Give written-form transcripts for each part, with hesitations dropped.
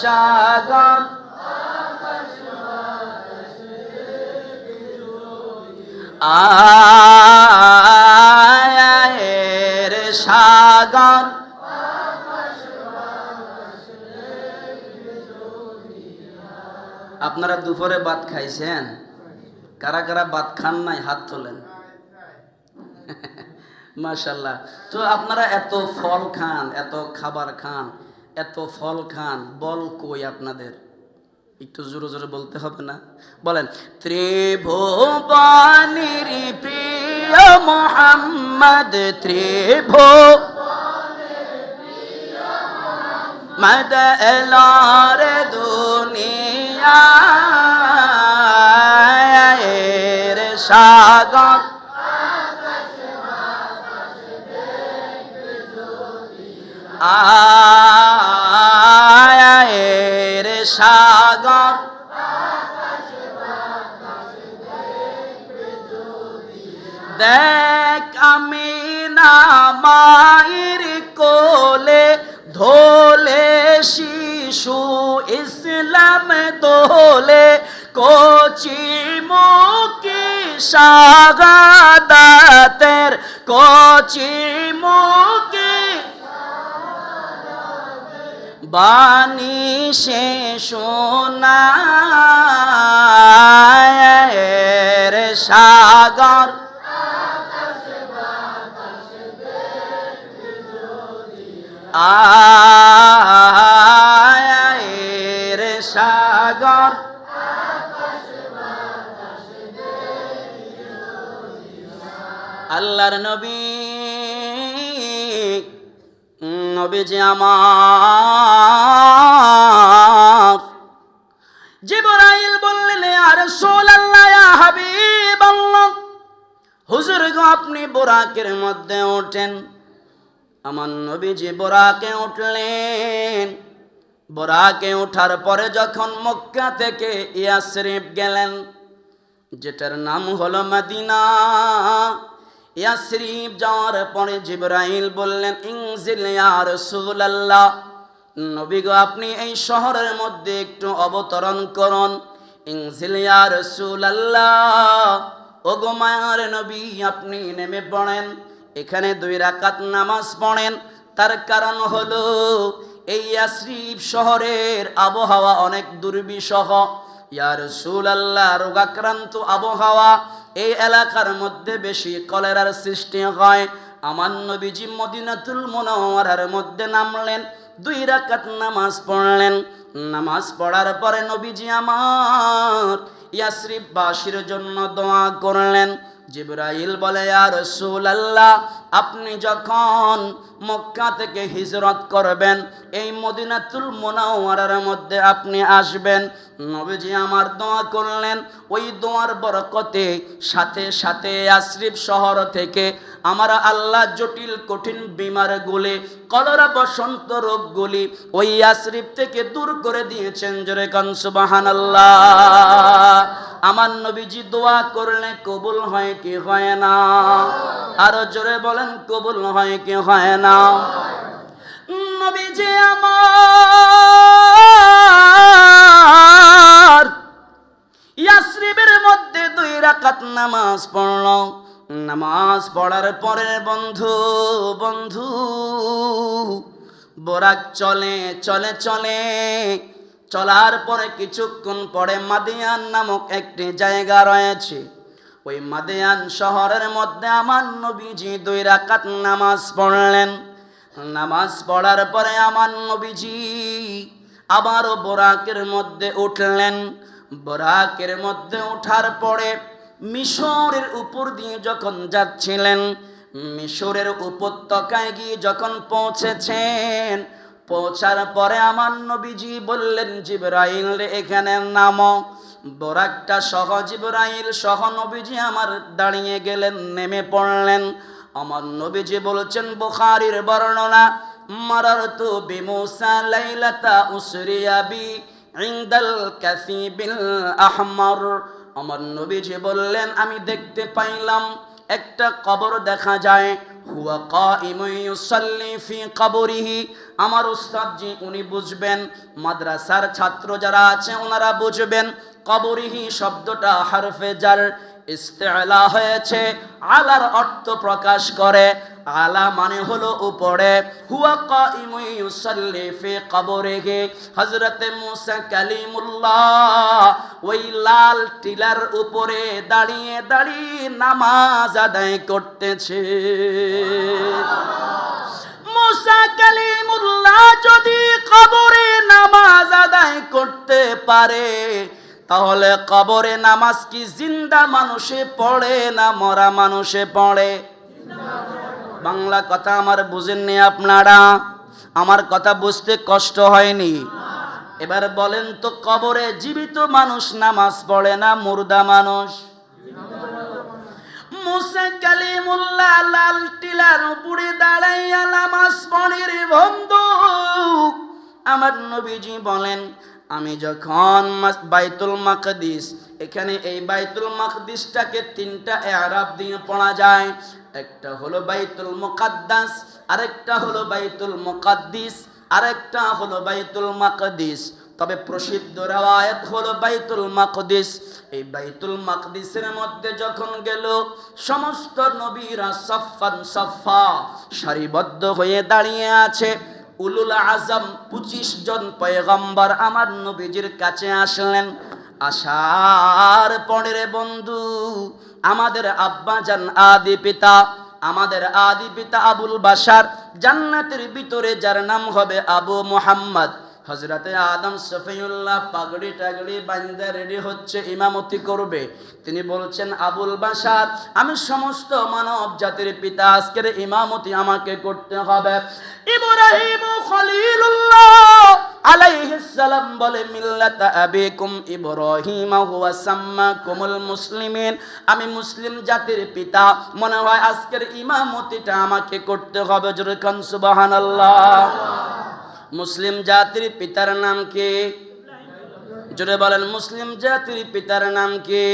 সাগর আয়ের সাগর আপনারা দুপুরে ভাত খাইছেন? কারা কারা ভাত খান নাই হাত তোলেন। মাশাআল্লাহ। তো আপনারা এত ফল খান, এত খাবার খান, এত ফল খান, বল কই আপনাদের? একটু জোরে জোরে বলতে হবে না? বলেন, ত্রিভুবনের প্রিয় মুহাম্মদ, ত্রিভুবনের প্রিয় মুহাম্মদ এলার দুনিয়ার সাগর আয়ের সাগর দেখ আমিনা মায়ের কোলে ধোলে শিশু ইসলাম দোলে কচি মুখে শাহাদাতের কচি মুখে বাণী সে শোনায়ের সাগর আয়ের সাগর আল্লাহর নবী নবীজি আমার জিবরাইল বললেন, ইয়া রাসূলুল্লাহ, ইয়া হাবিবাল্লাহ, হুজুর গো আপনি বুরাকের মধ্যে ওঠেন। আমার নবীজি বুরাকে উঠলেন। বুরাকে ওঠার পরে যখন মক্কা থেকে ইয়াসরিব গেলেন, যেটার নাম হলো মদিনা, ইয়াসরিব যাওয়ার পরে জিবরাইল বললেন, ইনজিল ইয়া রাসূলুল্লাহ, নবী গো আপনি এই শহরের মধ্যে একটু অবতরণ করুন। ইনজিল ইয়া রাসূলুল্লাহ, ওগো মায়ার নবী আপনি নেমে পড়েন, এখানে 2 রাকাত নামাজ পড়েন। তার কারণ হলো এই ইয়াসরিব শহরের আবহাওয়া অনেক দুর্বিষহ। ইয়া রাসূলুল্লাহ, রোগাক্রান্ত আবহাওয়া, এই এলাকার মধ্যে বেশি কলেরার সৃষ্টি হয়। আমার নবীজি মদিনাতুল মুনাওয়ারার মধ্যে নামলেন, 2 রাকাত নামাজ পড়লেন। নামাজ পড়ার পরে নবীজি আমার ইয়াসরিববাসীর জন্য দোয়া করলেন। জিবরাইল বলে, ইয়া রাসূলুল্লাহ, আপনি যখন মক্কা থেকে হিজরত করবেন, এই মদিনাতুল মুনাওয়ারার মধ্যে আপনি আসবেন। নবীজি আমার দোয়া করলেন, ওই দোয়ার বরকতে সাথে সাথে ইয়াসরিব শহর থেকে আমার আল্লাহ জটিল কঠিন বিমারগুলি, কলেরা বসন্ত রোগগুলি ওই ইয়াসরিব থেকে দূর করে দিয়েছেন। জোরে কান সুবহানাল্লাহ। আমার নবীজি দোয়া করলে কবুল হয় কি হয় না? আরো জোরে বলেন, কবুল হয় কি হয় না? নবীজি আমার ইয়াসরিবের মধ্যে 2 রাকাত নামাজ পড়ল। নামাজ পড়ার পরে বন্ধু বোরাক চলে চলে চলে চলার পরে কিছুক্ষণ পরে মাদিয়ান নামক একটি জায়গা রয়েছে। ওই মাদিয়ান শহরের মধ্যে আমার নবীজি 2 রাকাত নামাজ পড়লেন। নামাজ পড়ার পরে আমার নবীজি আবারও বোরাকের মধ্যে উঠলেন। বোরাকের মধ্যে ওঠার পরে মিশরের উপর দিয়ে যখন যাচ্ছিলেন, মিশরের উপত্যকায় গিয়ে যখন পৌঁছেছেন, পৌঁছার পরে আমার নবীজি বললেন, জিবরাইল রে এখানে নামো। বোরাকটা সহ জিবরাইল সহ নবীজি আমার দাঁড়িয়ে গেলেন, নেমে পড়লেন। আমার নবীজি বলছেন, বুখারীর বর্ণনা, মারারতু বিমুসা লাইলাতা উসরিয়া বি ইনদাল কাসিবিল আহমার। আমার নবীজি বললেন, আমি দেখতে পাইলাম একটা কবর দেখা যায়, হুয়া কাইমুন ইউসাল্লি ফি কবরিহি। আমার উস্তাদ জি উনি বুঝবেন, মাদ্রাসার ছাত্র যারা আছে ওনারা বুঝবেন, কবরিহি শব্দটা হরফে জার ইস্তিলা হয়েছে, আলার অর্থ প্রকাশ করে। আলা মানে হলো উপরে। হুয়া কাইমুন ইউসাল্লি ফি কবরিহি, হযরতে মুসা কালিমুল্লাহ ওই লাল টিলার উপরে দাঁড়িয়ে দাঁড়িয়ে নামাজ আদায় করতেছে। মুসা কালিমুল্লাহ যদি কবরে নামাজ আদায় করতে পারে, তাহলে কবরে নামাজ কি জিন্দা মানুষে পড়ে না মরা মানুষে পড়ে? বাংলা কথা আমার বুঝেননি আপনারা? আমার কথা বুঝতে কষ্ট হয়নি? এবার বলেন তো, কবরে জীবিত মানুষ নামাজ পড়ে না মুর্দা মানুষ? মুসা কালিমুল্লাহ লাল টিলার উপরে দাঁড়াইয়া নামাজ পড়ে রে বন্ধু। আমার নবীজি বলেন, আমি যখন বাইতুল মাকদিস, এখানে এই বাইতুল মাকদিসটাকে তিনটা এরাব দিয়ে পড়া যায়। একটা হলো বাইতুল মুকাদ্দাস, আরেকটা হলো বাইতুল মুকাদ্দিস, আরেকটা হলো বাইতুল মাকদিস। তবে প্রসিদ্ধ রওয়ায়াত হলো বাইতুল মাকদিস। এই বাইতুল মাকদিসের মধ্যে যখন গেল, সমস্ত নবীরা সাফান সাফা সারিবদ্ধ হয়ে দাঁড়িয়ে আছে। উলুল আজম 25 জন পয়গম্বর আমার নবীজির কাছে আসলেন। আসার পরে রে বন্ধু, আমাদের আব্বা জান আদি পিতা, আমাদের আদি পিতা আবুল বাশার, জান্নাতের ভিতরে যার নাম হবে আবু মুহাম্মদ, হযরতে আদম সফিউল্লাহ পাগড়ি টাগড়ি বান্দা রেডি হচ্ছে, ইমামতি করবে। তিনি বলছেন, আবুল বাশার, আমি সমস্ত মানব জাতির পিতা, আজকের ইমামতি আমাকে করতে হবে। ইব্রাহিম খলিলুল্লাহ আলাইহিস সালাম বলে, মিল্লাতা আবিকুম ইব্রাহিম হুয়া সাম্মাকুমুল মুসলিমিন, আমি মুসলিম জাতির পিতা, মনে হয় আজকের ইমামতিটা আমাকে করতে হবে। জোরে কান সুবহানাল্লাহ। মুসলিম জাতির পিতার নাম কি? জোরে বলেন, মুসলিম জাতির পিতার নাম কি?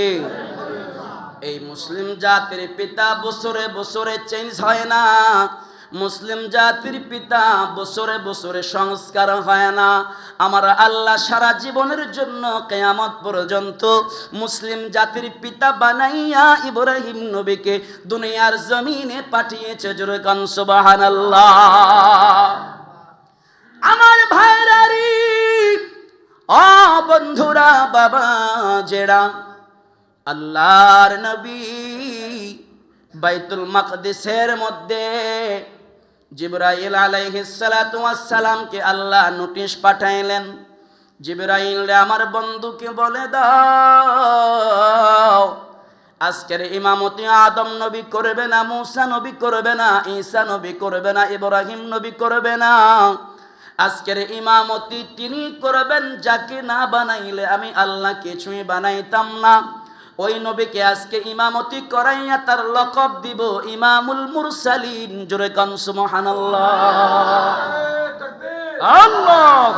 এই মুসলিম জাতির পিতা বছরে বছরে চেঞ্জ হয় না। মুসলিম জাতির পিতা বছরে বছরে সংস্কার হয় না। আমার আল্লাহ সারা জীবনের জন্য কিয়ামত পর্যন্ত মুসলিম জাতির পিতা বানাইয়া ইব্রাহিম নবীকে দুনিয়ার জমিনে পাঠিয়েছে। জোরে কান সুবহানাল্লাহ। আমার ভাইরারি, ও বন্ধুরা, বাবা জেরা, আল্লাহর নবী বাইতুল মাকদিসের মধ্যে জিবরাইল আলাইহিস সালাতু ওয়াস সালামকে আল্লাহ নোটিশ পাঠাইলেন। জিবরাইল রে আমার বন্ধুকে বলে দাও, আজকের ইমামতি আদম নবী করবে না, মুসা নবী করবে না, ঈসা নবী করবে না, ইব্রাহিম নবী করবে না। আজকের ইমামতি তিনি করবেন, যাকে না বানাইলে আমি আল্লাহ কিছুই বানাইতাম না। ওই নবীকে আজকে ইমামতি করাইয়া তার লকব দিব ইমামুল মুরসালিন। জোরে কান সুবহানাল্লাহ। আল্লাহ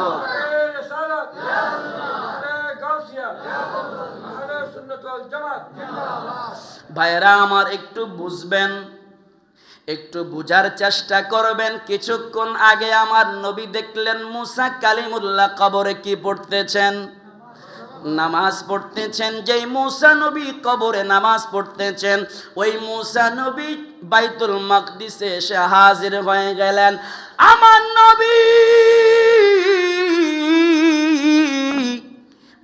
ভাইরা আমার, একটু বুঝবেন, একটু বুঝার চেষ্টা করবেন। কিছুক্ষণ আগে আমার নবী দেখলেন মুসা কালিমুল্লাহ কবরে কি পড়তেছেন? নামাজ পড়তেছেন। যেই মুসা নবী কবরে নামাজ পড়তেছেন, ওই মুসা নবী বাইতুল মাকদিসে এসে হাজির হয়ে গেলেন। আমার নবী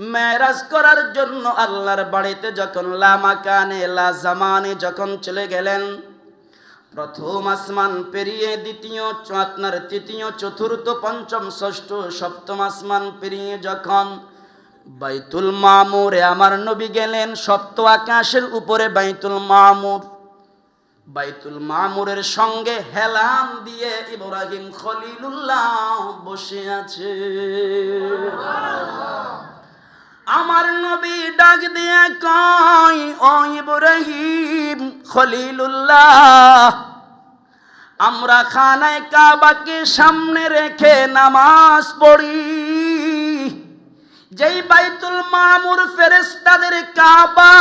মেরাজ করার জন্য আল্লাহর বাড়িতে যখন লা মাকানে লা জামানে যখন চলে গেলেন, প্রথম আসমান পেরিয়ে দ্বিতীয়, আপনার তৃতীয়, চতুর্থ, পঞ্চম, ষষ্ঠ, সপ্তম আসমান পেরিয়ে যখন বাইতুল মামুরে আমার নবী গেলেন, সপ্ত আকাশের উপরে বাইতুল মামুর। বাইতুল মামুরের সঙ্গে হেলান দিয়ে ইব্রাহিম খলিলুল্লাহ বসে আছে। আমার নবী ডাক দিয়ে কয়, ও ইব্রাহিম খলিলুল্লাহ, আমরা খানায় কাবাকে সামনে রেখে নামাজ পড়ি। যেই বাইতুল মামুর ফেরেশতাদের কাবা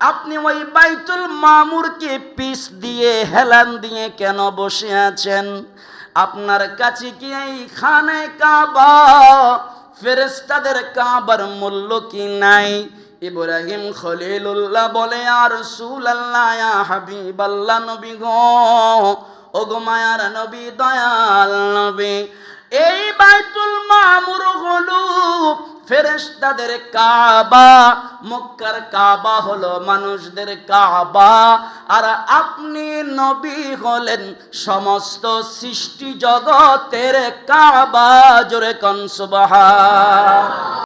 আপনি ওই বাইতুল মামুরকে পিস দিয়ে হেলান দিয়ে কেন বসে আছেন? আপনার কাছে কি এই খানে কাবা ফেরেশতাদের কাবার মূল্য কি নাই? ইব্রাহিম খলিলুল্লাহ বলে, ইয়া রাসূলুল্লাহ, ইয়া হাবিবাল্লাহ, নবী গো, ও গো মায়ার নবী, দয়াল নবী, এই বাইতুল মামুর হলো ফেরেশতাদের কাবা, মক্কার কাবা হলো মানুষদের কাবা, আর আপনি নবী হলেন সমস্ত সৃষ্টি জগতের কাবা। জোরে কোন সুবহান।